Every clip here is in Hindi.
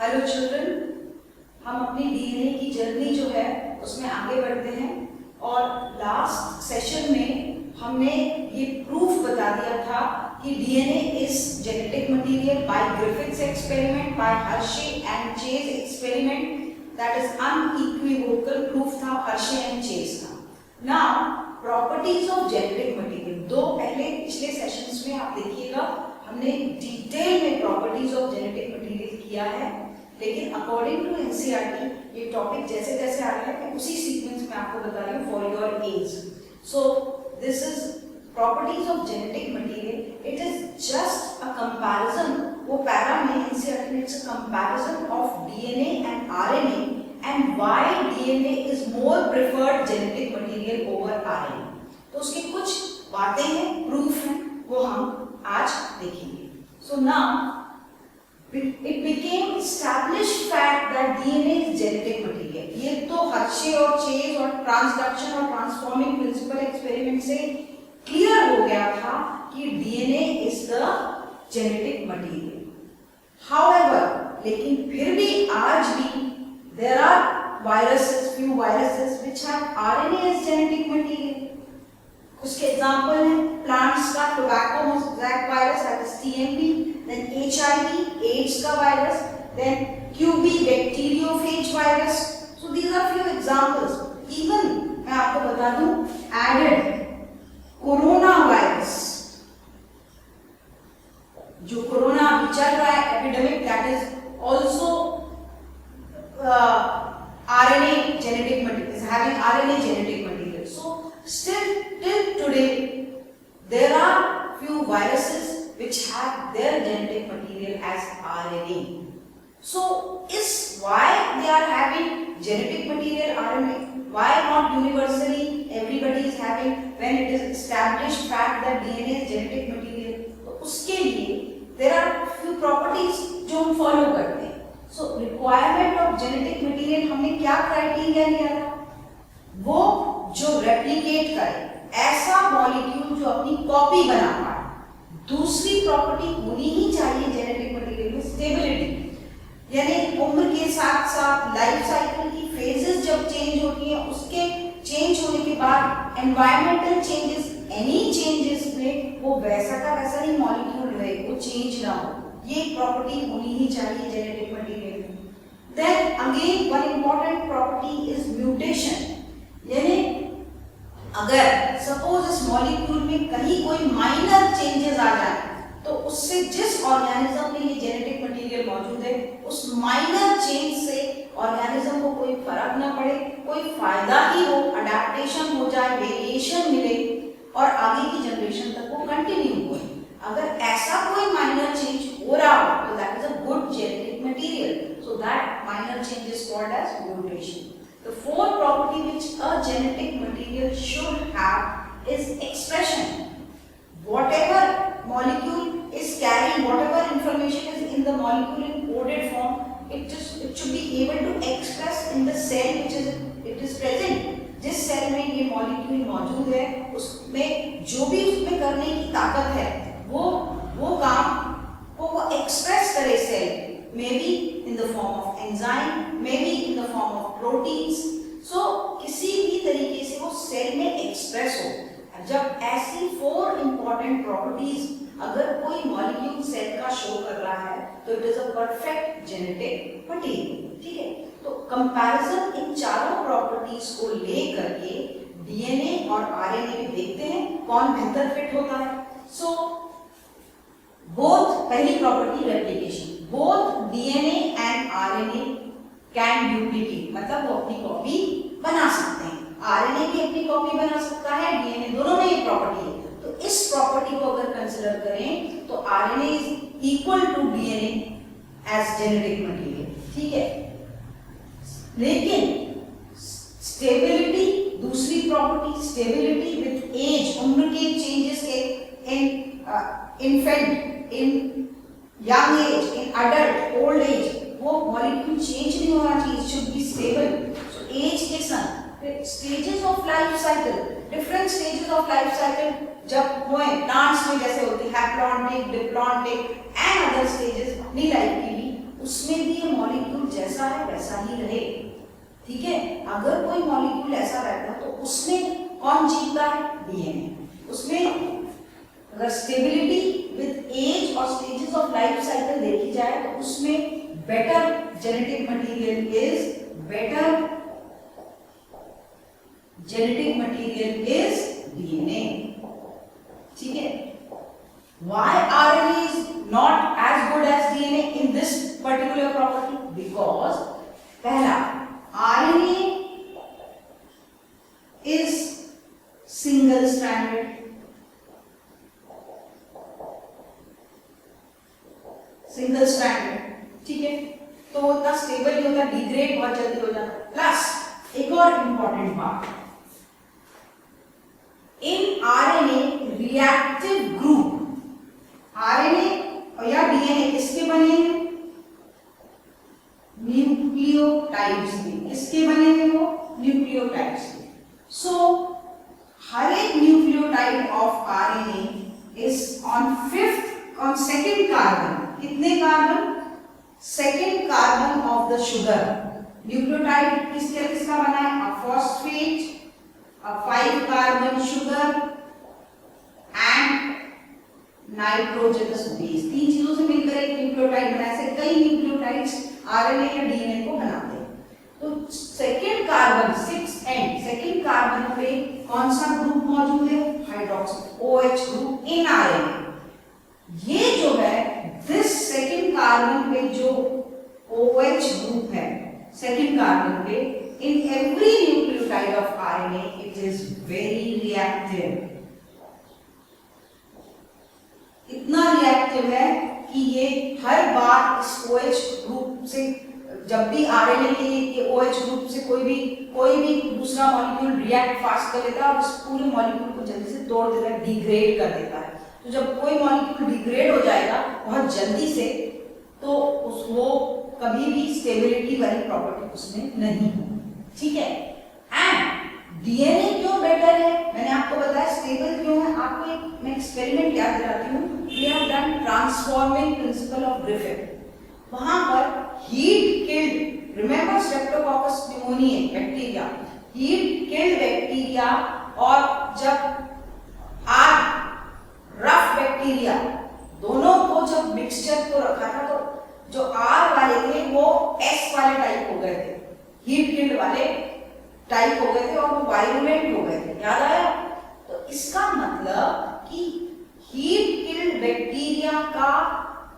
हेलो चिल्ड्रन, हम अपनी डीएनए की जर्नी जो है उसमें आगे बढ़ते हैं और लास्ट सेशन में हमने ये प्रूफ बता दिया था कि DNA is genetic material by Griffith's experiment, by Hershey and Chase experiment, that is unequivocal proof था हर्शे एंड चेज का। Now properties of genetic material, दो पहले पिछले सेशंस में आप देखिएगा हमने डिटेल में प्रॉपर्टीज ऑफ जेनेटिक मटेरियल किया है, लेकिन अकॉर्डिंग टू एनसीईआरटी ये टॉपिक जैसे जैसे आ रहा है मैं उसी सीक्वेंस में आपको बता रही हूँ for your age. So this is properties of genetic material, it is just a comparison, वो पैरा में एनसीईआरटी में it's a comparison of DNA and RNA and why DNA is more preferred genetic material over RNA. तो उसकी कुछ बातें हैं, प्रूफ हैं, वो हम आज देखेंगे। So now it became established fact that DNA is genetic material। ये तो हर्शे और चेज और ट्रांसडक्शन और ट्रांसफॉर्मिंग प्रिंसिपल एक्सपेरिमेंट से क्लियर हो गया था कि DNA is the genetic material। However, लेकिन फिर भी आज भी there are few viruses which have RNA as genetic material। उसके एग्जाम्पल हैं प्लांट्स का tobacco mosaic virus that is TMV, then HIV AIDS का virus, then QB bacteriophage virus. So these are few examples. Even मैं आपको बता दूं एडेड कोरोना वायरस, जो कोरोना अभी चल रहा है epidemic, that is also RNA genetic material, is having RNA genetic material। So still till today there are few viruses which have their genetic material as RNA। So is why they are having genetic material RNA, why not universally everybody is having when it is established fact that DNA is genetic material। तो उसके लिए there are few properties जो हम follow करते हैं। So requirement of genetic material हमने क्या क्राइटेरिया लिया था, वो जो रेप्लिकेट करे, ऐसा मॉलिक्यूल जो अपनी कॉपी बना पाए। दूसरी प्रॉपर्टी होनी ही चाहिए जेनेटिक मटेरियल में स्टेबिलिटी, यानी उम्र के साथ साथ लाइफ साइकिल की फेजेस जब चेंज होती हैं, उसके चेंज होने के बाद एनवायरमेंटल चेंजेस, एनी चेंजेस में वो वैसा का वैसा ही मॉलिक्यूल रहे, वो चेंज ना हो, ये प्रॉपर्टी होनी ही चाहिए जेनेटिक मटेरियल में। Then again one important property is mutation, यानी अगर सपोज इस मॉलिक्यूल में कहीं कोई माइनर चेंजेस आ जाए तो उससे जिस ऑर्गेनिज्म में ये जेनेटिक मटेरियल मौजूद है उस माइनर चेंज से ऑर्गेनिज्म को कोई फर्क ना पड़े, कोई फायदा ही हो, अडैप्टेशन हो जाए, वेरिएशन मिले और आगे की जनरेशन तक वो कंटिन्यू हो। अगर ऐसा कोई माइनर चेंज हो रहा हो तो that is a good genetic material. So that minor change is called as mutation. The fourth property which a genetic material should have is expression। Whatever molecule is carrying, whatever information is in the molecule in coded form, it should be able to express in the cell which is present। जिस सेल में ये मॉलिक्यूल मौजूद है उसमें जो भी उसमें करने की ताकत है वो काम को वो एक्सप्रेस करे cell, maybe in the form of enzyme, maybe in the form of proteins। so किसी भी तरीके से वो सेल में एक्सप्रेस हो। जब ऐसी 4 important properties अगर कोई मॉलिक्यूल सेल का शो कर रहा है तो it is a perfect genetic material. ठीक है, तो कंपैरिजन इन चारों प्रॉपर्टीज को लेकर के डीएनए और आरएनए में देखते हैं कौन बेहतर फिट होता है। सो बोथ, पहली property replication, both DNA and RNA can duplicate, मतलब वो अपनी कॉपी बना सकते हैं। RNA भी अपनी कॉपी बना सकता है, DNA, दोनों में ये प्रॉपर्टी है। तो इस प्रॉपर्टी को अगर कंसीडर करें तो RNA is equal to DNA as genetic material। ठीक है, लेकिन स्टेबिलिटी, दूसरी प्रॉपर्टी स्टेबिलिटी विद एज, उम्र के चेंजेस के इन infant, in young age, in adult, old age, वो मॉलिक्यूल चेंज नहीं होना चाहिए, should be stable। so age के संग stages of life cycle, different stages of life cycle जब हुए प्लांट्स में जैसे होती है haplontic, diplontic and other stages अपनी लाइफ की भी, उसमें भी ये मॉलिक्यूल जैसा है वैसा ही रहे। ठीक है, अगर कोई मॉलिक्यूल ऐसा रहता तो उसमें कौन जीतता है? डीएनए। उसमें अगर स्टेबिलिटी विद एज और स्टेजेस ऑफ लाइफ साइकिल देखी जाए तो उसमें better genetic material is DNA. ठीक है, why RNA is not as good as DNA in this particular property? Because पहला, RNA is single stranded, ठीक है, तो उतना स्टेबल नहीं होता, डिग्रेड बहुत जल्दी हो जाता। प्लस एक और इंपॉर्टेंट बात, in RNA reactive group, RNA या डीएनए किसके बने हैं? न्यूक्लियोटाइड्स के। किसके बने हैं वो? न्यूक्लियोटाइड्स के। सो हर एक nucleotide of RNA is on second carbon. कितने carbon? Second carbon of the sugar. Nucleotide किसका बना है? A phosphate, a 5 carbon sugar and nitrogenous base। तीन चीजों से मिलकर एक न्यूक्लियोटाइड बना। ऐसे कई न्यूक्लियोटाइड्स आरएनए या डीएनए को बनाते हैं। तो second carbon 6 and second carbon पे कौन सा ग्रुप मौजूद है? Hydroxy, OH group in RNA. ये जो है दिस सेकेंड कार्बन पे जो OH ग्रुप है सेकेंड कार्बन पे, in every nucleotide of RNA it is very reactive। इतना रिएक्टिव है कि ये हर बार इस OH ग्रुप से, जब भी आरएनए के OH ग्रुप से कोई भी दूसरा मॉलिक्यूल रिएक्ट फास्ट कर लेता है और उस पूरे मॉलिक्यूल को जल्दी से तोड़ देता है, डिग्रेड कर देता है। तो जब कोई मॉलिक्यूल डिग्रेड हो जाएगा बहुत जल्दी से, तो वो कभी भी स्टेबिलिटी वाली प्रॉपर्टी उसमें नहीं होगी। ठीक है, एंड डीएनए क्यों बेटर है? मैंने आपको बताया स्टेबल क्यों है। आपको एक मैं एक्सपेरिमेंट याद दिलाती हूँ। We have done transforming principle of Griffith. वहां पर heat killed, remember streptococcus pneumoniae bacteria, heat killed bacteria, और जब आर रफ बैक्टीरिया, दोनों को जब मिक्सचर को रखा था तो जो आर वाले थे वो एस वाले टाइप हो गए थे, हीट किल्ड वाले टाइप हो गए थे और वो वायरुलेंट हो गए थे। याद आया? तो इसका मतलब कि हीट किल्ड बैक्टीरिया का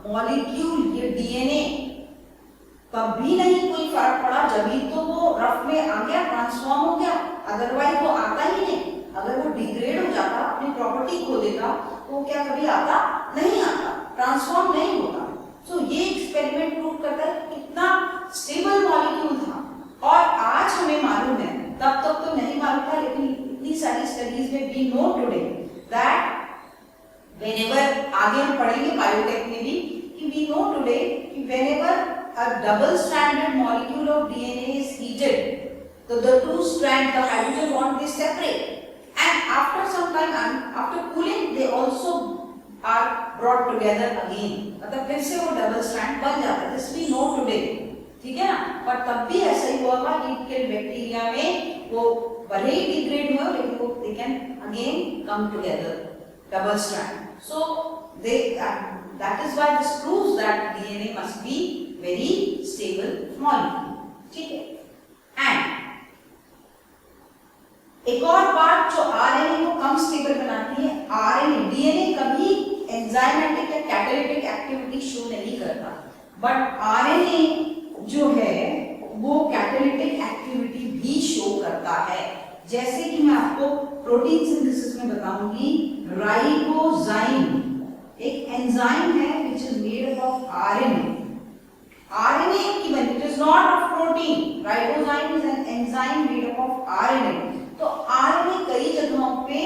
मॉलिक्यूल, ये डीएनए, कभी नहीं कोई फर्क पड़ा, जब तो वो रफ में आ गया, ट्रांसफॉर्म हो गया, अदरवाइज वो आता ही नहीं। अगर वो डिग्रेड हो जाता, अपनी प्रॉपर्टी खो देता, तो क्या कभी आता? नहीं आता, ट्रांसफॉर्म नहीं होता। सो ये एक्सपेरिमेंट प्रूव करता है कितना स्टेबल मॉलिक्यूल था। और आज हमें मालूम है, तब तक तो नहीं मालूम था, लेकिन इतनी सारी स्टडीज में we know today that whenever, आगे हम पढ़ेंगे बायोटेक में भी, कि वी नो टुडे कि whenever a double stranded molecule of DNA is heated, तो the two strand, the hydrogen bond they separate, and after some time, after cooling, they also are brought together again। मतलब फिर से वो डबल स्ट्रैंड बन जाता है। दिस वी नो टुडे, ठीक है ना। पर तब भी ऐसा ही हुआ था, हीट किल्ड बैक्टीरिया में वो भले ही डिग्रेड हुए, लेकिन वो they can again come together, double strand. So they, that is why this proves that DNA must be very stable molecule। ठीक है, एंड एक और बात जो आरएनए को कम स्टेबल बनाती है, आरएनए, डीएनए कभी एंजाइमेटिक या कैटालिटिक एक्टिविटी शो नहीं करता, बट आरएनए जो है वो कैटालिटिक एक्टिविटी भी शो करता है। जैसे कि मैं आपको प्रोटीन सिंथेसिस में बताऊंगी, राइबोजाइम एक एंजाइम है which is made up of RNA. RNA की बनी, it is not of protein. Ribozyme is an enzyme made up of RNA. तो आरएनए कई जगहों पे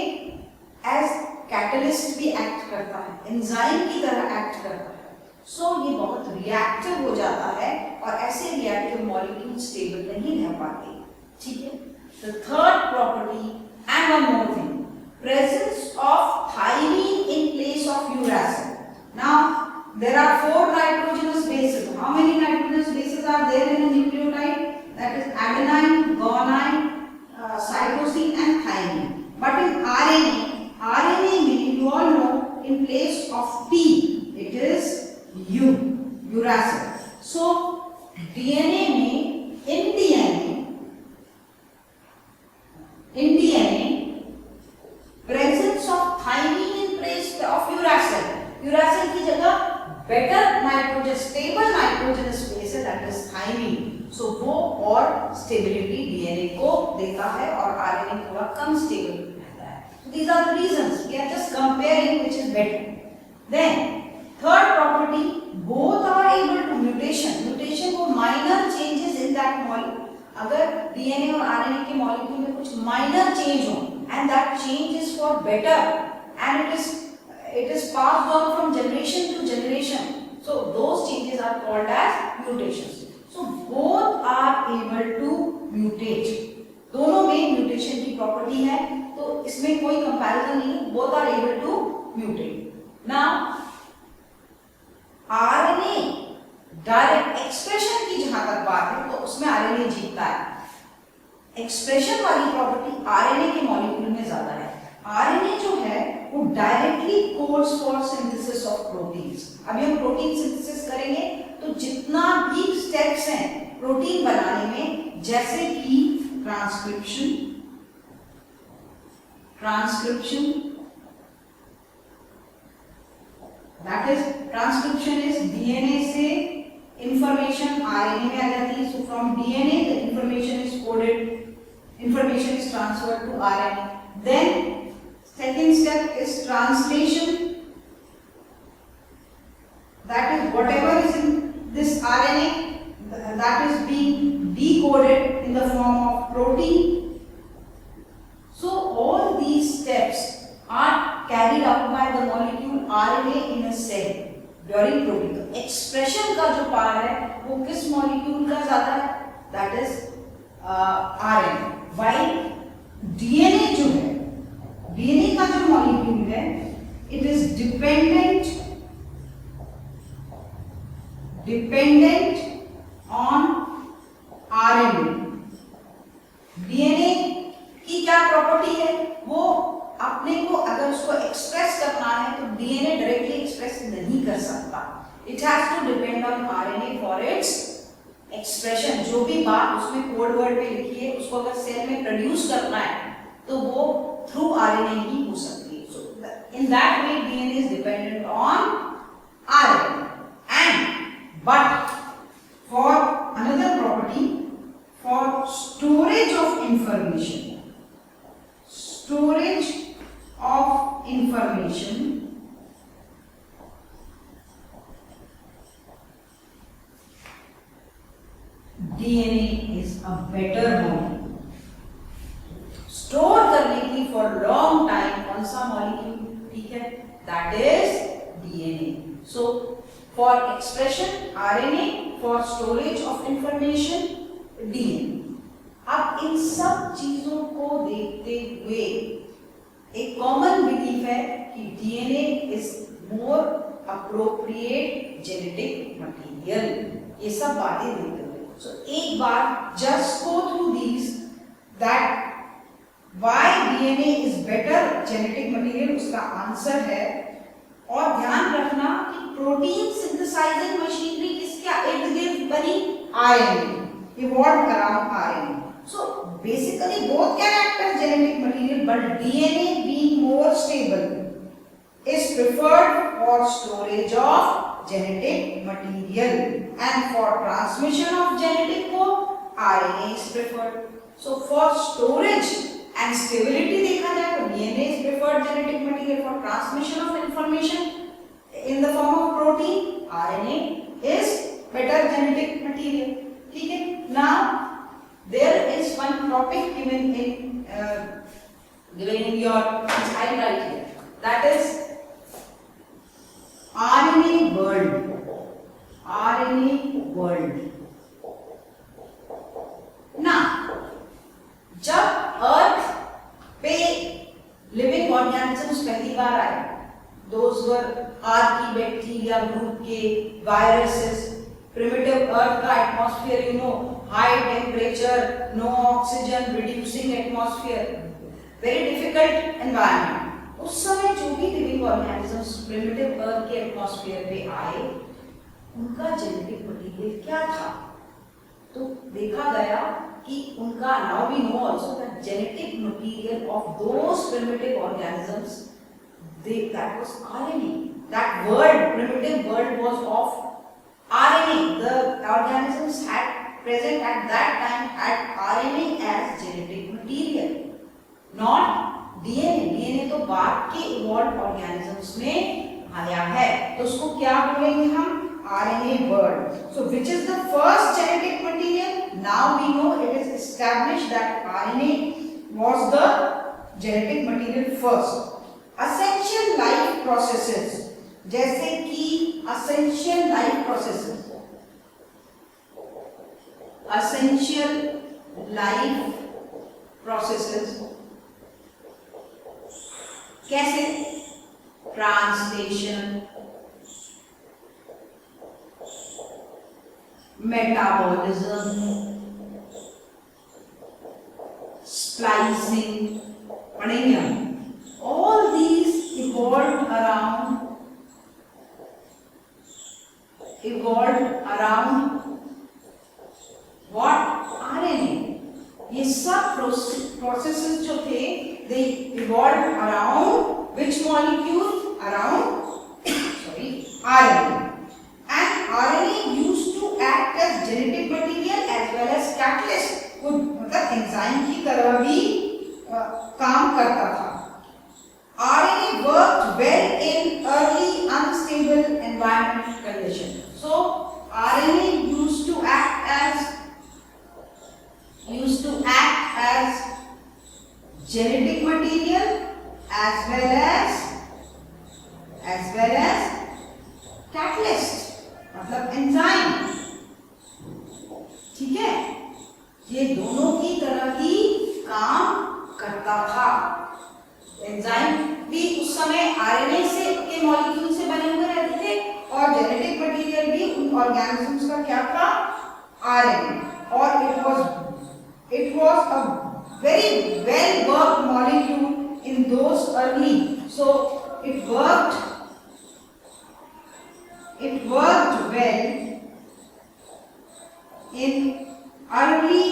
एज कैटलिस्ट भी एक्ट करता है, एंजाइम की तरह एक्ट करता है। सो ये बहुत रिएक्टिव हो जाता है और ऐसे रिएक्टिव मॉलिक्यूल स्टेबल नहीं रह पाते। ठीक है, the third property, and one more thing, presence of thymine in place of uracil. Now there are 4 nitrogenous bases, How many nitrogenous bases are there in a nucleotide? That is adenine, guanine, cytosine and thymine. But in RNA में you all know in place of T it is uracil. So DNA में in DNA presence of thymine in place of uracil. Uracil की जगह better nitrogen stable nitrogenous base है that is thymine. So वो और stability DNA को देता है और RNA थोड़ा कम stable रहता है. So these are the reasons. We are just comparing which is better. Then third property, both are able to mutation को minor changes in that molecule. अगर DNA और RNA के molecule में कुछ minor change हो and that change is for better and it is passed on from generation to generation. So those changes are called as mutations. So both are able to mutate. दोनों में mutation की property है, तो इसमें कोई comparison नहीं है. Both are able to mutate. Now RNA direct expression की जहां तक बात है तो उसमें RNA जीतता है. एक्सप्रेशन वाली प्रॉपर्टी RNA के मॉलिक्यूल में ज्यादा है. RNA जो है वो directly codes for synthesis of proteins. अभी हम प्रोटीन सिंथेसिस करेंगे तो जितना भी स्टेप्स हैं प्रोटीन बनाने में, जैसे कि transcription that is transcription is DNA से इंफॉर्मेशन RNA में आ जाती है. So from DNA the information is coded, information is transferred to RNA. Then second step is translation, that is whatever is in this RNA that is being decoded in the form of protein. So all these steps are carried out by the molecule RNA in a cell during protein. तो expression का जो पार्ट है वो किस molecule का ज्यादा है? That is RNA. While DNA जो है, DNA का जो मॉलिक्यूल है it is dependent on RNA. DNA की क्या प्रॉपर्टी है? वो अपने को अगर उसको एक्सप्रेस करना है तो DNA डायरेक्टली एक्सप्रेस नहीं कर सकता. It has to depend on RNA for its expression. जो भी बात उसमें कोड वर्ड पे लिखी है उसको अगर सेल में प्रोड्यूस करना है तो वो through RNA ही हो सकती है. So in that way DNA is dependent on RNA. And but for another property, for storage of information, DNA is a better molecule. Store करने की फॉर लॉन्ग टाइम कौन सा मॉलिक्यूल ठीक है? That is DNA. So for expression RNA, for storage of information DNA. अब इन सब चीजों को देखते हुए एक कॉमन बिलीफ है कि DNA is more appropriate genetic material. ये सब बातें देखते हुए सो एक बार just go through these that why DNA is better genetic material, उसका आंसर है. और ध्यान रखना कि प्रोटीन सिंथेसाइजिंग मशीनरी किसके इर्द गिर्द बनी? RNA, evolved around RNA. So basically both can act as genetic material, but DNA being more stable is preferred for storage of genetic material, and for transmission of genetic code RNA is preferred. So for storage and stability देखा जाए तो DNA is preferred genetic material. For transmission of information in the form of protein RNA is better genetic material. ठीक है. Now there is one topic given in your slide right here, that is RNA world. Now जब अर्थ पे लिविंग ऑर्गेनिजम्स पहली बार आए, those were archaebacteria group के वायरसेस, प्रिमिटिव अर्थ का atmosphere, you know, high temperature, no oxygen, reducing atmosphere, very difficult environment. उस समय जो भी लिविंग ऑर्गेनिजम्स प्रिमिटिव अर्थ के एटमॉस्फेयर पे आए, उनका जेनेटिक मटेरियल क्या था? तो देखा गया कि उनका, now we know also that genetic material of those primitive organisms, that was RNA. That word, primitive word, was of RNA. The organisms had present at that time had RNA as genetic material, not DNA. DNA तो बाद के evolved organisms में आया है, तो उसको क्या बोलेंगे हम? RNA word. So which is the first genetic material? Now we know, it is established that RNA was the genetic material first. Essential life processes, जैसे कि essential life processes, essential life processes कैसे? ट्रांसलेशन, मेटाबॉलिज्म, स्प्लाइसिंग, पढ़ेंगे हम। All these evolved around what? RNA. ये सब processes जो थे, they evolved around which molecule? Around RNA. And RNA used to act as genetic material as well as catalyst. मतलब एंजाइम की तरह भी काम करता था। RNA worked well in early unstable environmental conditions. So RNA used to act as genetic material as well as catalyst, मतलब एंजाइम। ठीक है, ये दोनों की तरह ही काम करता था। एंजाइम भी उस समय आरएनए से के मॉलिक्यूल से बने हुए रहते थे, और जेनेटिक मटेरियल भी उन ऑर्गेनिजम्स का क्या था? आरएनए। और it was a very well worked molecule in those early, so it worked well in early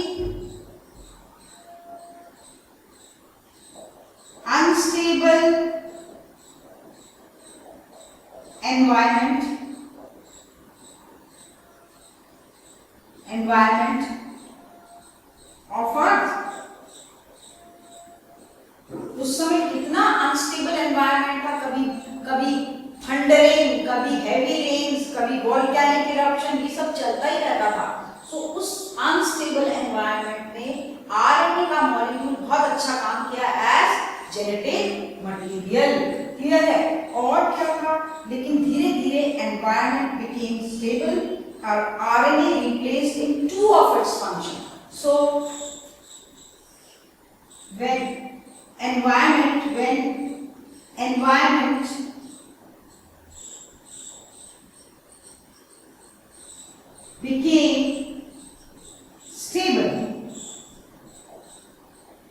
unstable environment of Earth। उस समय कितना अनस्टेबल एनवायरनमेंट था, कभी थंडरिंग, कभी हैवी रेन्स, कभी वोल्केनिक इरप्शन, ये सब चलता ही रहता था। सो उस अनस्टेबल एनवायरनमेंट में आरएनए का मॉलिक्यूल बहुत अच्छा काम किया एज जेनेटिक मटेरियल। क्लियर है? और क्या था, लेकिन धीरे धीरे एनवायरनमेंट बिकेम स्टेबल और RNA replaced in two of its function. So when environment became stable,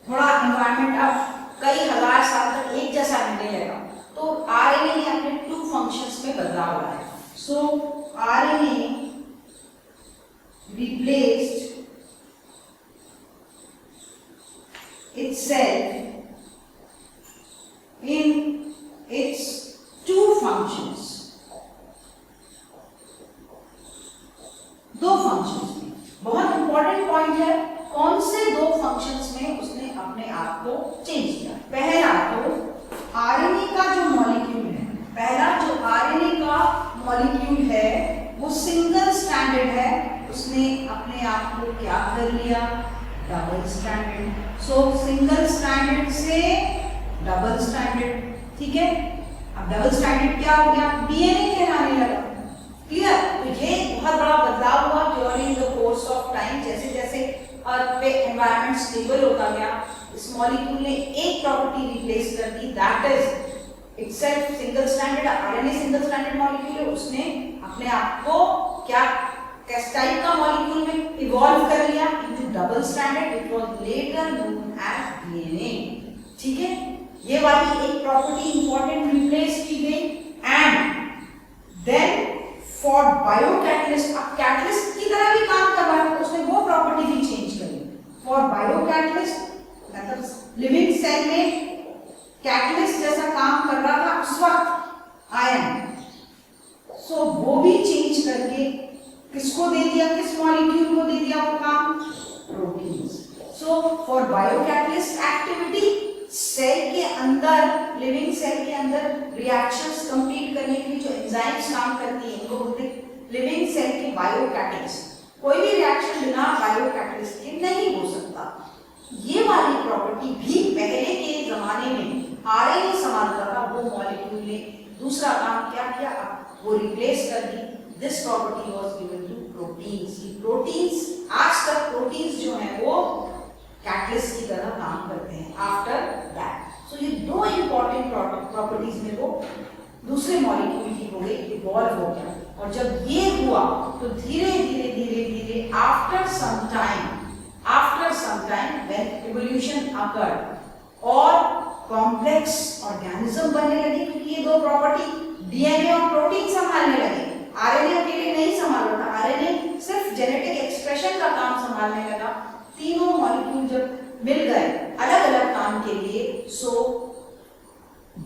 थोड़ा एनवायरनमेंट अब कई हजार साल तक एक जैसा रहने लगा, तो आरएनए ने अपने टू फंक्शंस में बदलाव लाया। सो RNA replaced itself in its two functions, दो फंक्शंस में। बहुत इंपॉर्टेंट पॉइंट है, कौन से दो फंक्शंस में उसने अपने आप को चेंज किया। पहला तो आरएनए का जो मॉलिक्यूल है, पहला जो आरएनए का मॉलिक्यूल है वो सिंगल स्ट्रैंडेड है, उसने अपने आप को क्या कर लिया? Double stranded. सो सिंगल स्ट्रैंडेड से डबल स्ट्रैंडेड। ठीक है, अब डबल स्ट्रैंडेड क्या हो गया? डीएनए कहलाने लगा। क्लियर? तो ये बहुत बड़ा बदलाव हुआ during the course of time. जैसे जैसे अर्थ पे एनवायरनमेंट स्टेबल होता गया, इस मॉलिक्यूल ने एक प्रॉपर्टी रिप्लेस कर दी, that is itself single stranded. RNA single stranded molecule है, उसने अपने आप को क्या किस टाइप का मॉलिक्यूल में इवॉल्व कर लिया into double stranded, it was later known as DNA. ठीक है, ये वाली एक प्रॉपर्टी इंपॉर्टेंट रिप्लेस की गई। एंड देन फॉर बायोकैटलिस्ट, अब कैटलिस्ट की तरह भी काम कर रहा है, उसने वो प्रॉपर्टी भी चेंज करी। फॉर बायोकैटलिस्ट मतलब लिविंग सेल में कैटलिस्ट जैसा काम कर रहा था उस वक्त आयन, सो वो भी चेंज करके किसको दे दिया, किस मॉलिक्यूल को दे दिया वो काम, proteins. So for biocatalyst activity cell के अंदर, लिविंग सेल के अंदर रिएक्शंस कंप्लीट करने के लिए जो एंजाइम्स काम करती हैं इनको बोलते हैं लिविंग सेल के बायोकैटलिस्ट। कोई भी रिएक्शन बिना बायोकैटलिस्ट के नहीं हो सकता। ये वाली प्रॉपर्टी भी पहले के जमाने में आरएनए संभालता था, वो मॉलिक्यूल ने दूसरा काम क्या किया, वो रिप्लेस कर दी। This property was given to proteins. Proteins आज तक प्रोटीन्स जो हैं वो कैटलिस्ट की तरह काम करते हैं आफ्टर दैट। सो ये दो इंपॉर्टेंट प्रॉपर्टीज में वो दूसरे मॉलिक्यूल की हो गई, इवॉल्व हो गया। और जब ये हुआ तो धीरे धीरे धीरे धीरे after some time when evolution occurred और कॉम्प्लेक्स ऑर्गेनिज्म बनने लगे, क्योंकि ये दो प्रॉपर्टी डीएनए और प्रोटीन संभालने लगे। आरएनए अकेले नहीं संभाल रहा था, आरएनए सिर्फ जेनेटिक एक्सप्रेशन का काम संभालने लगा। तीनों मॉलिक्यूल जब मिल गए अलग अलग काम के लिए, सो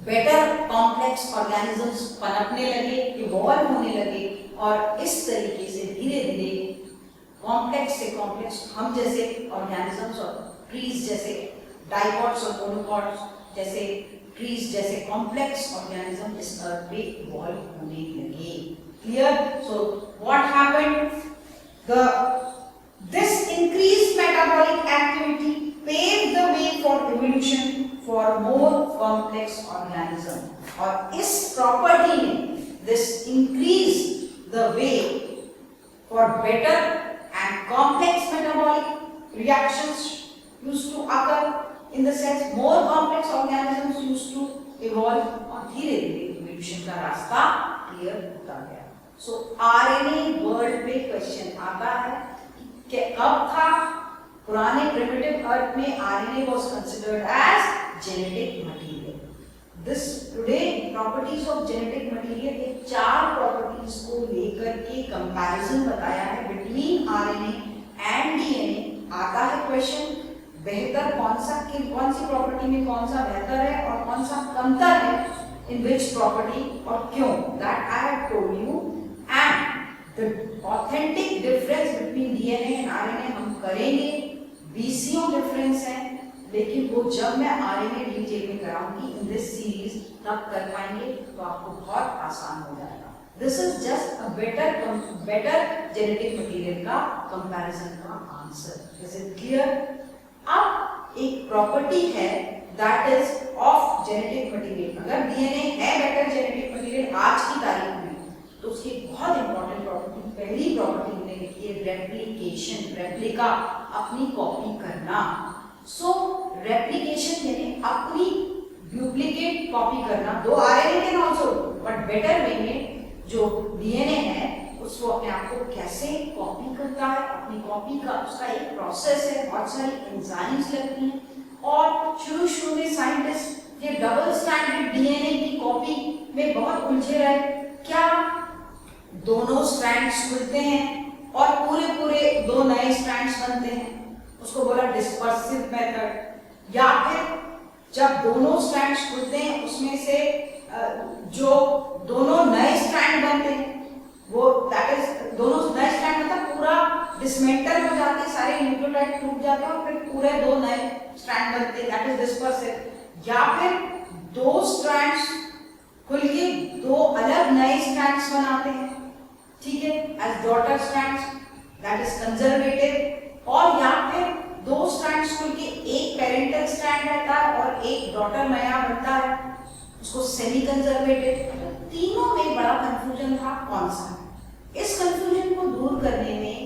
बेटर कॉम्प्लेक्स ऑर्गेनिजम्स पनपने लगे, इवॉल्व होने लगे। और इस तरीके से धीरे धीरे कॉम्प्लेक्स से कॉम्प्लेक्स हम जैसे ऑर्गेनिजम्स और ट्रीज जैसे डाइकॉट्स और मोनोकॉट्स जैसे ट्रीज जैसे कॉम्प्लेक्स ऑर्गेनिज्म इस अर्थ पे इवॉल्व होने लगे। Clear? So what happened, this increased metabolic activity paved the way for evolution for more complex organism। और इस प्रॉपर्टी ने this increased the way for better and complex metabolic reactions used to occur in the cells, more complex organisms used to evolve और धीरे धीरे evolution का रास्ता क्लियर होता गया। सो आरएनए वर्ल्ड पे क्वेश्चन आता है कि कब था, पुराने प्रिमिटिव अर्थ में RNA was considered as genetic material. This today properties of genetic material, ये चार प्रॉपर्टीज को लेकर के कंपैरिजन बताया है बिटवीन आरएनए एंड डीएनए। आता है क्वेश्चन, बेहतर कौन सी प्रॉपर्टी में कौन सा बेहतर है और कौन सा कमतर है, इन विच प्रॉपर्टी और क्यों, that I have told you. And the authentic difference between DNA and RNA हम करेंगे, बीसियों डिफरेंस है, लेकिन वो जब मैं आरएनए डिटेल में कराऊंगी इन दिस सीरीज तब कर पाएंगे, तो आपको बहुत आसान हो जाएगा। This is just a better genetic material का कंपैरिजन का आंसर। Is it clear? अब एक प्रॉपर्टी है that is of genetic material. अगर डीएनए है बेटर जेनेटिक मटेरियल आज की तारीख में, तो उसकी बहुत इंपॉर्टेंट प्रॉपर्टी, पहली प्रॉपर्टी हमने लिखी है रेप्लिकेशन, रेप्लिका, अपनी कॉपी करना। सो रेप्लिकेशन यानी अपनी डुप्लीकेट कॉपी करना, दो RNA can also but better way में जो डीएनए है उसको अपने आप को कैसे कॉपी करता है, अपनी कॉपी का उसका एक प्रोसेस है, बहुत सारी एंजाइम्स लगती हैं। और शुरू में साइंटिस्ट ये डबल स्ट्रैंडेड डीएनए की कॉपी में बहुत उलझे रहे। क्या दोनों स्ट्रैंड्स खुलते हैं और पूरे दो नए स्ट्रैंड्स बनते हैं, उसको बोला डिस्पर्सिव मेथड। या फिर जब दोनों स्ट्रैंड्स खुलते हैं उसमें से जो दोनों नए स्ट्रैंड बनते हैं वो दैट इज दोनों नए स्ट्रैंड मतलब पूरा डिसमेंटल हो जाते हैं, सारे न्यूक्लियोटाइड टूट जाते हैं और फिर पूरे दो नए स्ट्रैंड बनते हैं, दैट इज डिस्पर्सिव। या फिर दो स्ट्रैंड्स खुल के दो अलग नए स्ट्रैंड्स बनाते हैं, ठीक है, as daughter strands, that is conservative. और या फिर दो स्ट्रैंड्स खुल के एक पेरेंटल स्ट्रैंड रहता है और एक डॉटर नया बनता है, उसको सेमी कंजर्वेटिव। तीनों में बड़ा कंफ्यूजन था, कौन सा? इस कंफ्यूजन को दूर करने में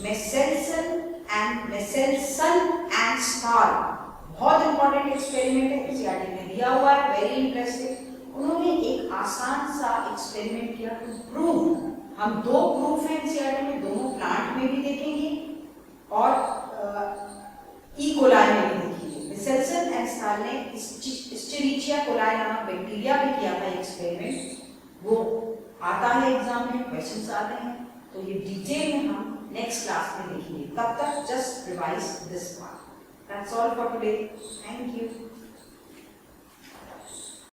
मेसेल्सन एंड स्टार बहुत इंपॉर्टेंट एक्सपेरिमेंट है, एनसीईआरटी में दिया हुआ है, वेरी इंटरेस्टिंग। उन्होंने एक आसान सा एक्सपेरिमेंट किया टू प्रूव, हम दो प्रूफ है एनसीईआरटी में, दोनों प्लांट एस्चरिचिया कोलाई नामक बैक्टीरिया पे किया था एक्सपेरिमेंट, वो आता है एग्जाम में, क्वेश्चंस आते हैं, तो ये डिटेल में हम नेक्स्ट क्लास में देखेंगे। तब तक just revise this part. That's all for today. Thank you.